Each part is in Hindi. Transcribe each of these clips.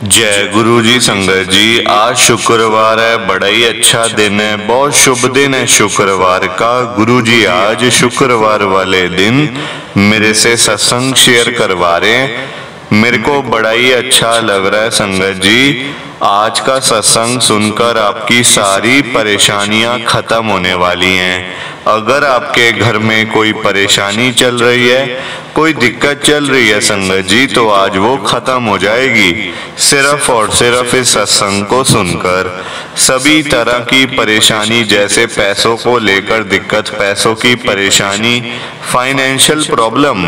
जय गुरु जी। संगत जी, आज शुक्रवार है, बड़ा ही अच्छा दिन है, बहुत शुभ दिन है शुक्रवार का। गुरु जी आज शुक्रवार वाले दिन मेरे से सत्संग शेयर करवा रहे हैं। मेरे को बड़ा ही अच्छा लग रहा है संगत जी। आज का सत्संग सुनकर आपकी सारी परेशानियां खत्म होने वाली हैं। अगर आपके घर में कोई परेशानी चल रही है, कोई दिक्कत चल रही है संगत जी, तो आज वो खत्म हो जाएगी सिर्फ और सिर्फ इस सत्संग को सुनकर। सभी तरह की परेशानी, जैसे पैसों को लेकर दिक्कत, पैसों की परेशानी, फाइनेंशियल प्रॉब्लम,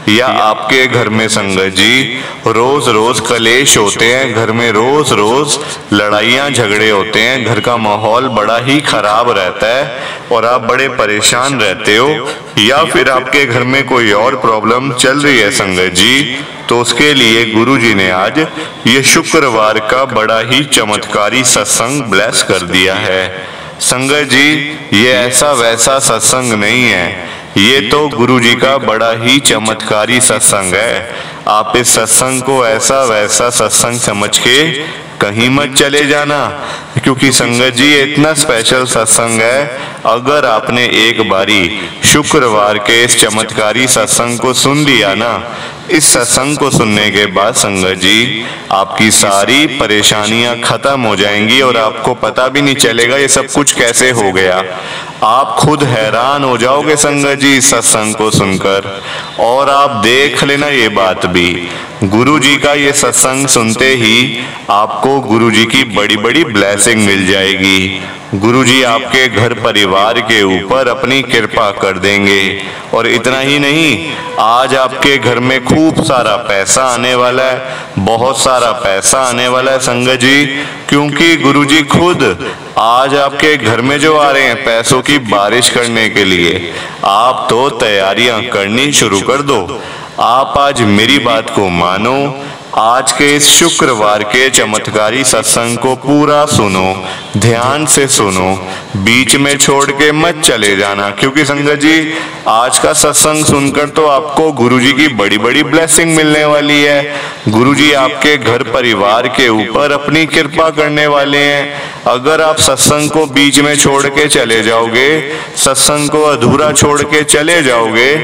या आपके घर में संगत जी रोज रोज कलेश होते हैं, घर में रोज रोज लड़ाइयाँ झगड़े होते हैं, घर का माहौल बड़ा ही खराब रहता है और आप बड़े परेशान रहते हो, या फिर आपके घर में कोई और प्रॉब्लम चल रही है संगत जी, तो उसके लिए गुरु जी ने आज ये शुक्रवार का बड़ा ही चमत्कारी सत्संग ब्लेस कर दिया है। संगत जी, ये ऐसा वैसा सत्संग नहीं है, ये तो गुरु जी का बड़ा ही चमत्कारी सत्संग है। आप इस सत्संग को ऐसा वैसा सत्संग समझ के कहीं मत चले जाना, क्योंकि संगत जी इतना स्पेशल सत्संग है। अगर आपने एक बारी शुक्रवार के इस चमत्कारी सत्संग को सुन लिया ना, इस सत्संग को सुनने के बाद संगत जी आपकी सारी परेशानियां खत्म हो जाएंगी और आपको पता भी नहीं चलेगा ये सब कुछ कैसे हो गया। आप खुद हैरान हो जाओगे संगत जी सत्संग को सुनकर। और आप देख लेना ये बात भी, गुरु जी का ये सत्संग सुनते ही आपको गुरु जी की बड़ी बड़ी ब्लेसिंग मिल जाएगी। गुरु जी आपके घर परिवार के ऊपर अपनी कृपा कर देंगे। और इतना ही नहीं, आज आपके घर में खूब सारा पैसा आने वाला है, बहुत सारा पैसा आने वाला है संगत जी, क्योंकि गुरु जी खुद आज आपके घर में जो आ रहे हैं पैसों की बारिश करने के लिए। आप तो तैयारियां करनी शुरू कर दो। आप आज मेरी बात को मानो, आज के इस शुक्रवार के चमत्कारी सत्संग को पूरा सुनो, ध्यान से सुनो, बीच में छोड़ के मत चले जाना, क्योंकि संगत जी आज का सत्संग सुनकर तो आपको गुरुजी की बड़ी बड़ी ब्लेसिंग मिलने वाली है। गुरुजी आपके घर परिवार के ऊपर अपनी कृपा करने वाले हैं। अगर आप सत्संग को बीच में छोड़ के चले जाओगे, सत्संग को अधूरा छोड़ के चले जाओगे,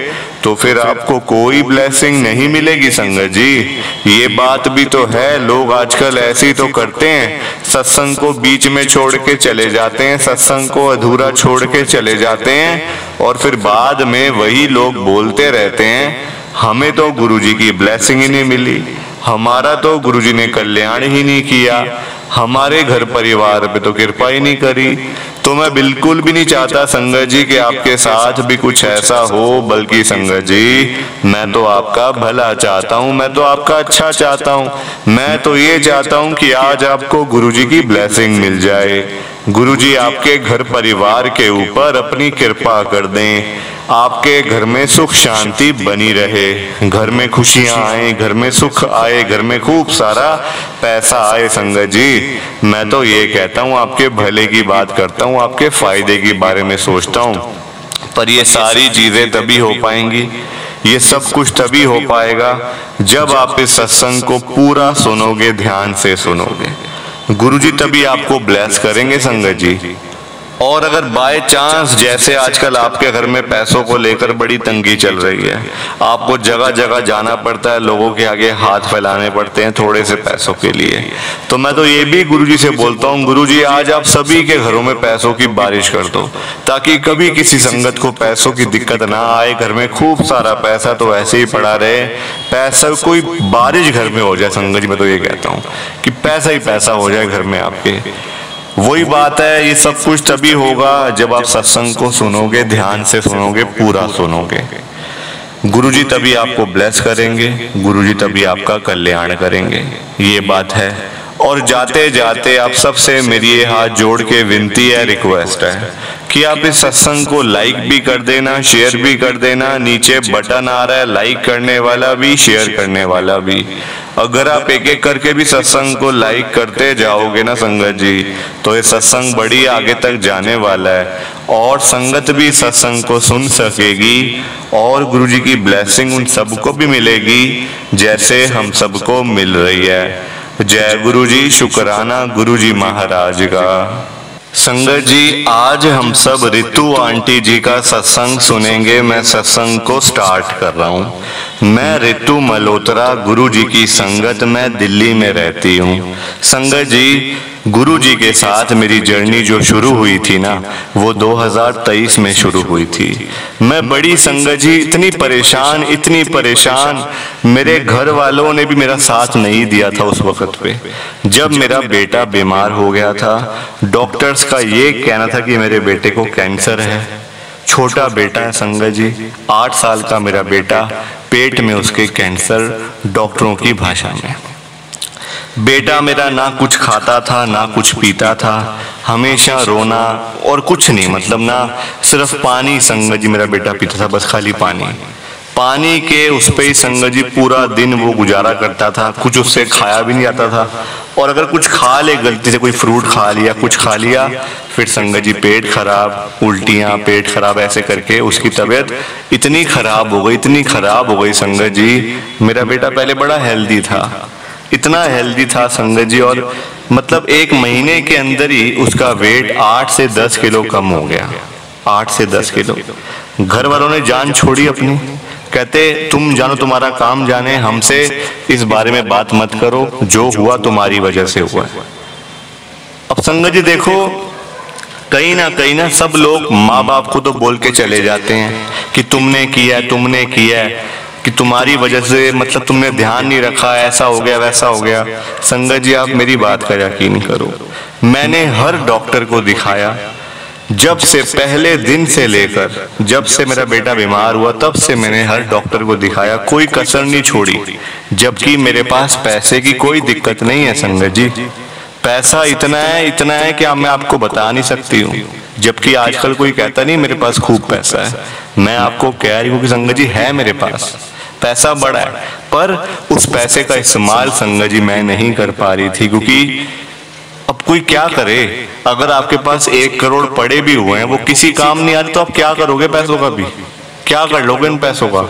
तो फिर आपको कोई ब्लेसिंग नहीं मिलेगी संगत जी। ये बात भी तो है, लोग आजकल ऐसे ही तो करते हैं, सत्संग को बीच में छोड़ के चले जाते हैं, सत्संग को अधूरा छोड़ के चले जाते हैं, और फिर बाद में वही लोग बोलते रहते हैं हमें तो गुरुजी की ब्लेसिंग ही नहीं मिली, हमारा तो गुरुजी ने कल्याण ही नहीं किया, हमारे घर परिवार पे तो कृपा ही नहीं करी। तो मैं बिल्कुल भी नहीं चाहता संगत जी कि आपके साथ भी कुछ ऐसा हो, बल्कि संगत जी मैं तो आपका भला चाहता हूँ, मैं तो आपका अच्छा चाहता हूँ। मैं तो ये चाहता हूँ कि आज आपको गुरुजी की ब्लेसिंग मिल जाए, गुरुजी आपके घर परिवार के ऊपर अपनी कृपा कर दें, आपके घर में सुख शांति बनी रहे, घर में खुशियां आए, घर में सुख आए, घर में खूब सारा पैसा आए। संगत जी मैं तो ये कहता हूँ, आपके भले की बात करता हूँ, आपके फायदे के बारे में सोचता हूँ, पर ये सारी चीजें तभी हो पाएंगी, ये सब कुछ तभी हो पाएगा जब आप इस सत्संग को पूरा सुनोगे, ध्यान से सुनोगे। गुरुजी तभी आपको ब्लेस करेंगे संगत जी। और अगर बाय चांस जैसे आजकल आपके घर में पैसों को लेकर बड़ी तंगी चल रही है, आपको जगह जगह जाना पड़ता है, लोगों के आगे हाथ फैलाने पड़ते हैं थोड़े से पैसों के लिए, तो मैं तो ये भी गुरुजी से बोलता हूँ, गुरुजी आज आप सभी के घरों में पैसों की बारिश कर दो, ताकि कभी किसी संगत को पैसों की दिक्कत ना आए। घर में खूब सारा पैसा तो ऐसे ही पड़ा रहे, पैसा कोई बारिश घर में हो जाए संगत जी। मैं तो ये कहता हूँ कि पैसा ही पैसा हो जाए घर में आपके। वही बात है, ये सब कुछ तभी होगा जब आप सत्संग को सुनोगे, ध्यान से सुनोगे, पूरा सुनोगे। गुरुजी तभी आपको ब्लेस करेंगे, गुरुजी तभी आपका कल्याण करेंगे, ये बात है। और जाते जाते आप सबसे मेरी ये हाथ जोड़ के विनती है, रिक्वेस्ट है कि आप इस सत्संग को लाइक भी कर देना, शेयर भी कर देना। नीचे बटन आ रहा है लाइक करने वाला भी, शेयर करने वाला भी। अगर आप एक एक करके भी सत्संग को लाइक करते जाओगे ना संगत जी, तो ये सत्संग बड़ी आगे तक जाने वाला है और संगत भी सत्संग को सुन सकेगी और गुरुजी की ब्लेसिंग उन सबको भी मिलेगी जैसे हम सबको मिल रही है। जय गुरु जी, शुक्राना गुरु जी महाराज का। संगत जी, आज हम सब रितु आंटी जी का सत्संग सुनेंगे। मैं सत्संग को स्टार्ट कर रहा हूँ। मैं रितु मल्होत्रा, गुरु जी की संगत में दिल्ली में रहती हूँ। संगत जी, गुरु जी के साथ मेरी जर्नी जो शुरू हुई थी ना, वो 2023 में शुरू हुई थी। मैं बड़ी संगत जी इतनी परेशान, मेरे घर वालों ने भी मेरा साथ नहीं दिया था उस वक्त पे। जब मेरा बेटा बीमार हो गया था, डॉक्टर्स का ये कहना था कि मेरे बेटे को कैंसर है। छोटा बेटा है संगत जी, 8 साल का मेरा बेटा, पेट में उसके कैंसर, डॉक्टरों की भाषा में। बेटा मेरा ना कुछ खाता था ना कुछ पीता था, हमेशा रोना और कुछ नहीं, मतलब ना सिर्फ पानी संगत जी मेरा बेटा पीता था, बस खाली पानी के उस पे ही संगत जी पूरा दिन वो गुजारा करता था। कुछ उससे खाया भी नहीं जाता था, और अगर कुछ खा ले गलती से, कोई फ्रूट खा लिया, कुछ खा लिया, फिर संगत जी पेट खराब, उल्टियाँ, पेट खराब, ऐसे करके उसकी तबीयत इतनी खराब हो गई संगत जी। मेरा बेटा पहले बड़ा हेल्दी था, इतना हेल्दी था संगत जी, और मतलब 1 महीने के अंदर ही उसका वेट 8 से 10 किलो कम हो गया। 8 से 10 किलो। घर वालों ने जान छोड़ी अपनी, कहते तुम जानो, तुम्हारा काम जाने, हमसे इस बारे में बात मत करो, जो हुआ तुम्हारी वजह से हुआ। अब संगत जी देखो, कहीं ना सब लोग माँ बाप को तो बोल के चले जाते हैं कि तुमने किया कि तुम्हारी वजह से, मतलब तुमने ध्यान नहीं रखा, ऐसा हो गया वैसा हो गया। संगत जी, आप मेरी बात का यकीन करो, मैंने हर डॉक्टर को दिखाया, जब से पहले दिन से लेकर जब से मेरा बेटा बीमार हुआ तब से मैंने हर डॉक्टर को दिखाया, कोई कसर नहीं छोड़ी। जबकि मेरे पास पैसे की कोई दिक्कत नहीं है संगत जी, पैसा इतना है कि मैं आपको बता नहीं सकती हूँ। जबकि आजकल कोई कहता नहीं मेरे पास खूब पैसा है, मैं आपको कह रही हूँ कि संगत जी है मेरे पास पैसा बड़ा है, पर उस पैसे का इस्तेमाल संगत जी मैं नहीं कर पा रही थी। क्योंकि अब कोई क्या करे, अगर आपके पास 1 करोड़ पड़े भी हुए हैं, वो किसी काम नहीं आ रहे, तो आप क्या करोगे पैसों का भी? क्या कर लोगे इन पैसों का?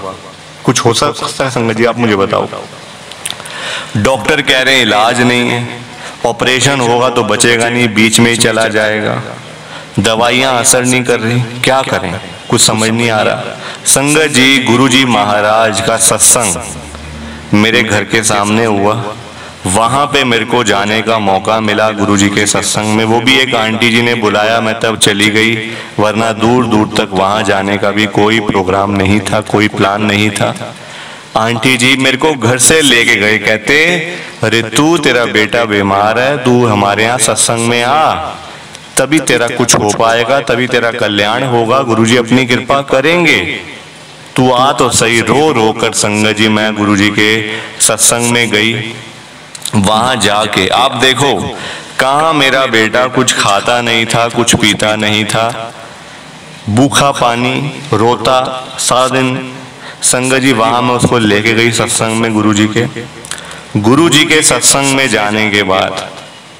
कुछ हो सकता है संगत जी, आप मुझे बताओ। डॉक्टर कह रहे हैं इलाज नहीं है, ऑपरेशन होगा तो बचेगा नहीं, बीच में ही चला जाएगा, दवाइयां असर नहीं कर रही, क्या करें, कुछ समझ नहीं आ रहा। संगत जी, गुरु जी महाराज का सत्संग मेरे घर के सामने हुआ, वहां पे मेरे को जाने का मौका मिला गुरु जी के सत्संग में। वो भी एक आंटी जी ने बुलाया, मैं तब चली गई, वरना दूर तक वहां जाने का भी कोई प्रोग्राम नहीं था, कोई प्लान नहीं था। आंटी जी मेरे को घर से लेके गए, कहते रितु तेरा बेटा बीमार है, तू हमारे यहाँ सत्संग में आ, तभी तेरा कुछ हो पाएगा, तभी तेरा कल्याण होगा, गुरुजी अपनी कृपा करेंगे, तू आ तो सही। रो कर संगत जी मैं गुरुजी के सत्संग में गई। वहां जाके आप देखो, कहाँ मेरा बेटा कुछ खाता नहीं था, कुछ पीता नहीं था, भूखा पानी, रोता सारा दिन। संगत जी वहां मैं उसको लेके गई सत्संग में गुरुजी के सत्संग में जाने के बाद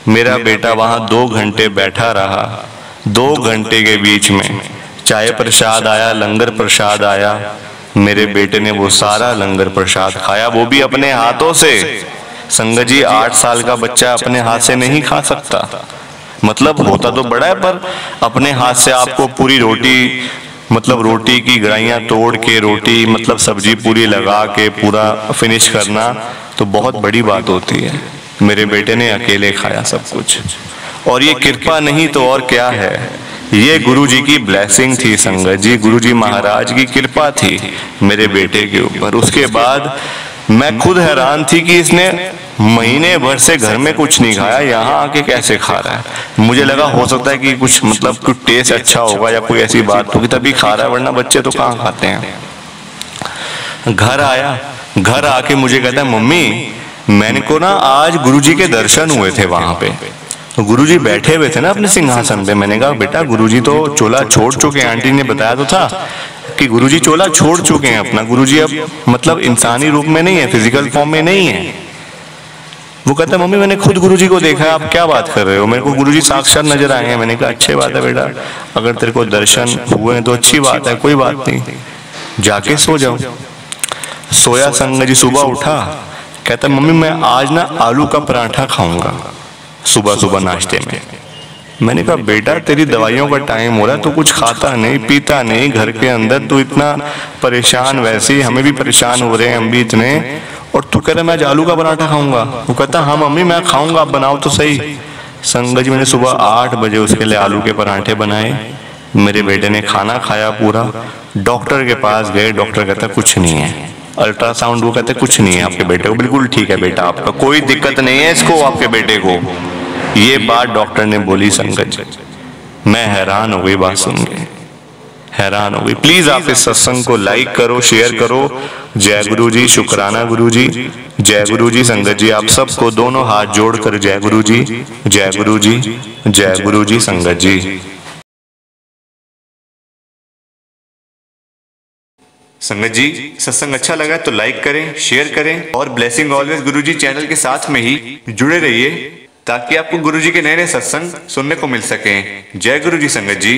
मेरा बेटा वहां 2 घंटे बैठा रहा। 2 घंटे के बीच में चाय प्रसाद आया, लंगर प्रसाद आया, मेरे बेटे ने वो सारा लंगर प्रसाद खाया, वो भी अपने हाथों से। संगत जी 8 साल का बच्चा अपने हाथ से नहीं खा सकता, मतलब होता तो बड़ा है, पर अपने हाथ से आपको पूरी रोटी, मतलब रोटी की ग्राइयां तोड़ के रोटी, मतलब सब्जी पूरी लगा के पूरा फिनिश करना तो बहुत बड़ी बात होती है। मेरे बेटे ने अकेले खाया सब कुछ, और ये कृपा नहीं तो और क्या है, ये गुरुजी की ब्लेसिंग थी संगत जी, गुरुजी महाराज की कृपा थी मेरे बेटे के ऊपर। उसके बाद मैं खुद हैरान थी कि इसने महीने भर से घर में कुछ नहीं खाया, यहाँ आके कैसे खा रहा है। मुझे लगा हो सकता है कि कुछ, मतलब कुछ टेस्ट अच्छा होगा या कोई ऐसी बात होगी तभी खा रहा है, वरना बच्चे तो कहाँ खाते हैं। घर आया, घर आके मुझे कहता है मम्मी मैंने को ना आज गुरुजी के दर्शन हुए थे, वहां पे गुरुजी बैठे हुए थे ना अपने सिंहासन पे। मैंने कहा बेटा गुरुजी तो चोला छोड़ चुके हैं, आंटी ने बताया तो था कि गुरुजी चोला छोड़ चुके हैं अपना, गुरुजी अब मतलब इंसानी रूप में नहीं है, फिजिकल फॉर्म में नहीं है। वो कहता है मम्मी मैंने खुद गुरुजी को देखा है, आप क्या बात कर रहे हो, मेरे को गुरुजी साक्षात नजर आए हैं। मैंने कहा अच्छी बात है बेटा, अगर तेरे को दर्शन हुए हैं तो अच्छी बात है, कोई बात नहीं, जाके सो जाओ। सोया संगत जी, सुबह उठा, कहता मम्मी मैं आज ना आलू का पराठा खाऊंगा सुबह सुबह नाश्ते में। मैंने कहा बेटा तेरी दवाइयों का टाइम हो रहा है, तू कुछ खाता नहीं पीता नहीं घर के अंदर, तू इतना परेशान, वैसे ही हमें भी परेशान हो रहे हैं हम भी इतने, और तू कह रहा मैं आज आलू का पराठा खाऊंगा। वो कहता हाँ मम्मी मैं खाऊंगा, आप बनाओ तो सही। संगत जी मैंने सुबह 8 बजे उसके लिए आलू के पराठे बनाए, मेरे बेटे ने खाना खाया पूरा। डॉक्टर के पास गए, डॉक्टर कहता कुछ नहीं है, अल्ट्रासाउंड वो कहते कुछ नहीं है आपके बेटे को, बिल्कुल ठीक है बेटा, आपका कोई दिक्कत नहीं है इसको, आपके बेटे को। ये बात डॉक्टर ने बोली संगत जी, मैं हैरान हो गई बात सुन के, हैरान हो गई। प्लीज आप इस सत्संग को लाइक करो, शेयर करो। जय गुरु जी, शुक्राना गुरु जी, जय गुरु जी। संगत जी आप सबको दोनों हाथ जोड़कर जय गुरु जी, जय गुरु जी, जय गुरु जी। संगत जी संगत जी सत्संग अच्छा लगा तो लाइक करें, शेयर करें और ब्लेसिंग ऑलवेज गुरुजी चैनल के साथ में ही जुड़े रहिए ताकि आपको गुरुजी के नए नए सत्संग सुनने को मिल सकें। जय गुरु जी संगत जी।